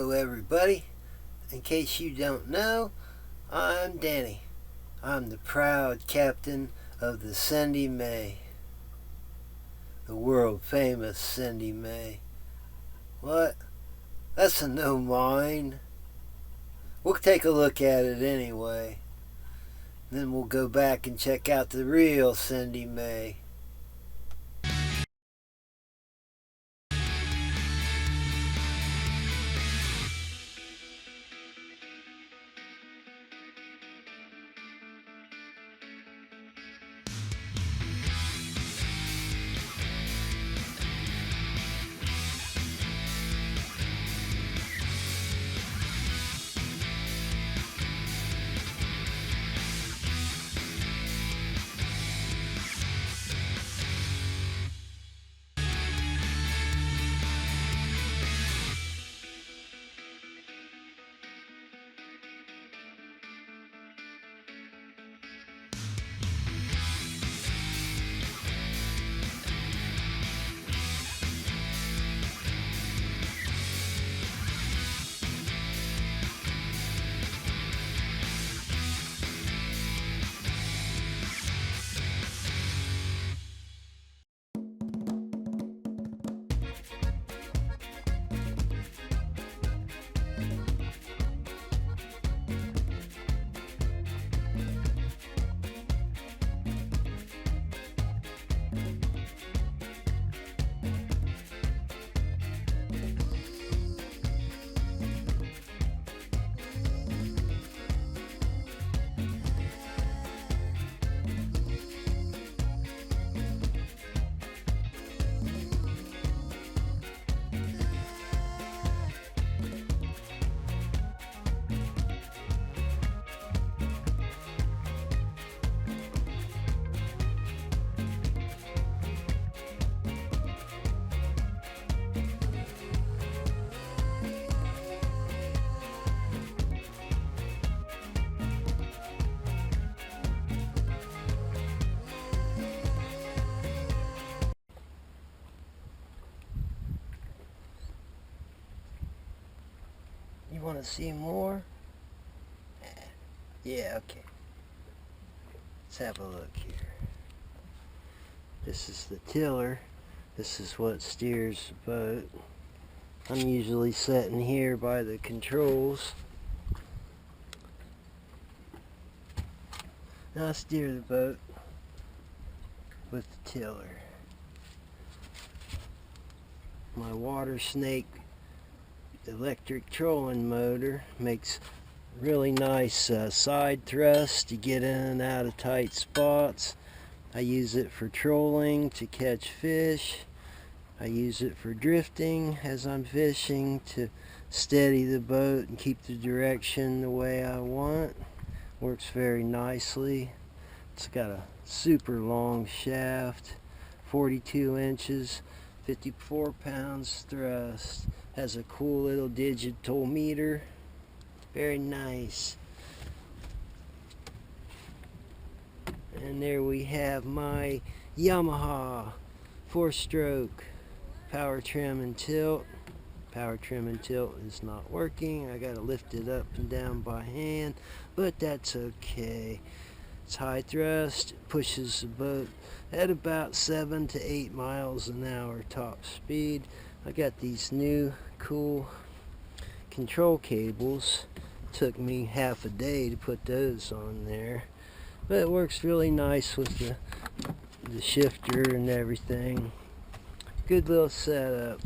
Hello everybody. In case you don't know, I'm Danny. I'm the proud captain of the Cindy Mae. The world famous Cindy Mae. What? That's a no mine. We'll take a look at it anyway. Then we'll go back and check out the real Cindy Mae. You want to see more? Yeah, okay. Let's have a look here. This is the tiller. This is what steers the boat. I'm usually sitting here by the controls. Now I steer the boat with the tiller. My water snake electric trolling motor makes really nice side thrust to get in and out of tight spots. I use it for trolling to catch fish. I use it for drifting as I'm fishing to steady the boat and keep the direction the way I want. Works very nicely. It's got a super long shaft, 42 inches, 54 pounds thrust. Has a cool little digital meter. Very nice. And there we have my Yamaha 4-stroke power trim and tilt. Power trim and tilt is not working. I gotta lift it up and down by hand, but that's okay. It's high thrust. It pushes the boat at about 7 to 8 miles an hour top speed. I got these new cool control cables. Took me half a day to put those on there, but it works really nice with the shifter and everything. Good little setup.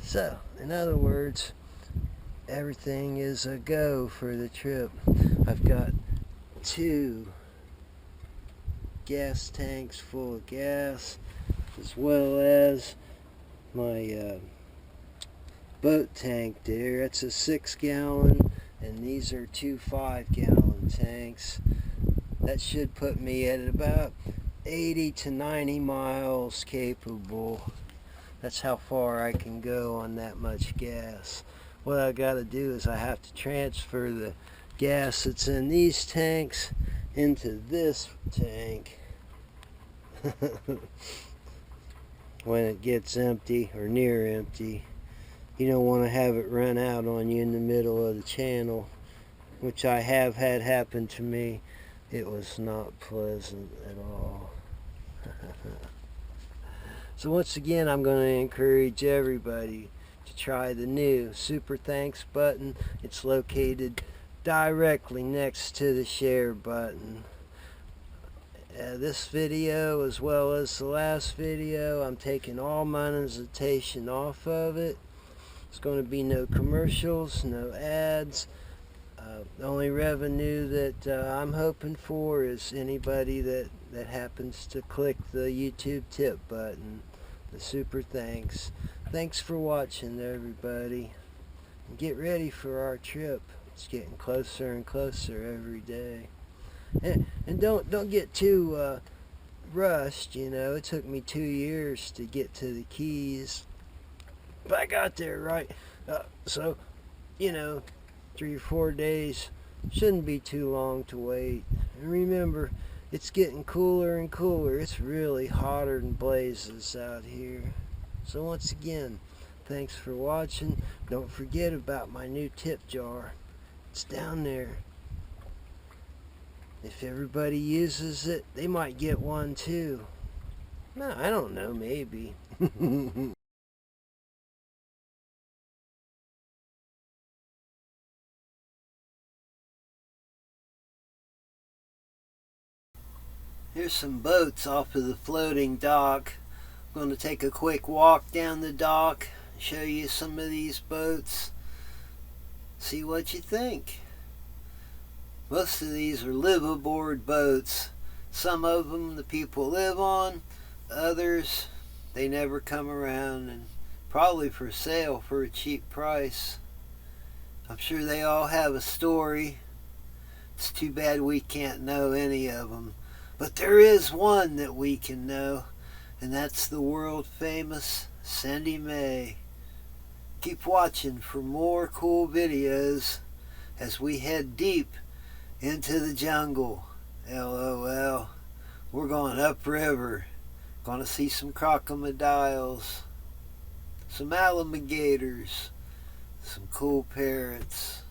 So, in other words, everything is a go for the trip. I've got 2 gas tanks full of gas, as well as my boat tank there. That's a 6-gallon, and these are 2 5-gallon tanks. That should put me at about 80 to 90 miles capable. That's how far I can go on that much gas. What I gotta do is I have to transfer the gas that's in these tanks into this tank when it gets empty or near empty. You don't want to have it run out on you in the middle of the channel, which I have had happen to me. It was not pleasant at all. So once again, I'm going to encourage everybody to try the new Super Thanks button. It's located directly next to the share button. This video, as well as the last video, I'm taking all monetization off of it. There's going to be no commercials, no ads. The only revenue that I'm hoping for is anybody that happens to click the YouTube tip button. The super thanks. Thanks for watching, everybody. And get ready for our trip. It's getting closer and closer every day. And don't get too rushed. You know, it took me 2 years to get to the Keys, but I got there right. So, you know, 3 or 4 days shouldn't be too long to wait. And remember, it's getting cooler and cooler. It's really hotter than blazes out here. So once again, thanks for watching. Don't forget about my new tip jar. It's down there. If everybody uses it, they might get one too. No, I don't know, maybe. Here's some boats off of the floating dock. I'm going to take a quick walk down the dock, show you some of these boats, see what you think. Most of these are live-aboard boats. Some of them the people live on, others they never come around, and probably for sale for a cheap price. I'm sure they all have a story. It's too bad we can't know any of them. But there is one that we can know, and that's the world famous Cindy Mae. Keep watching for more cool videos as we head deep into the jungle. LOL. We're going upriver. Gonna see some crocodiles, some alligators, some cool parrots.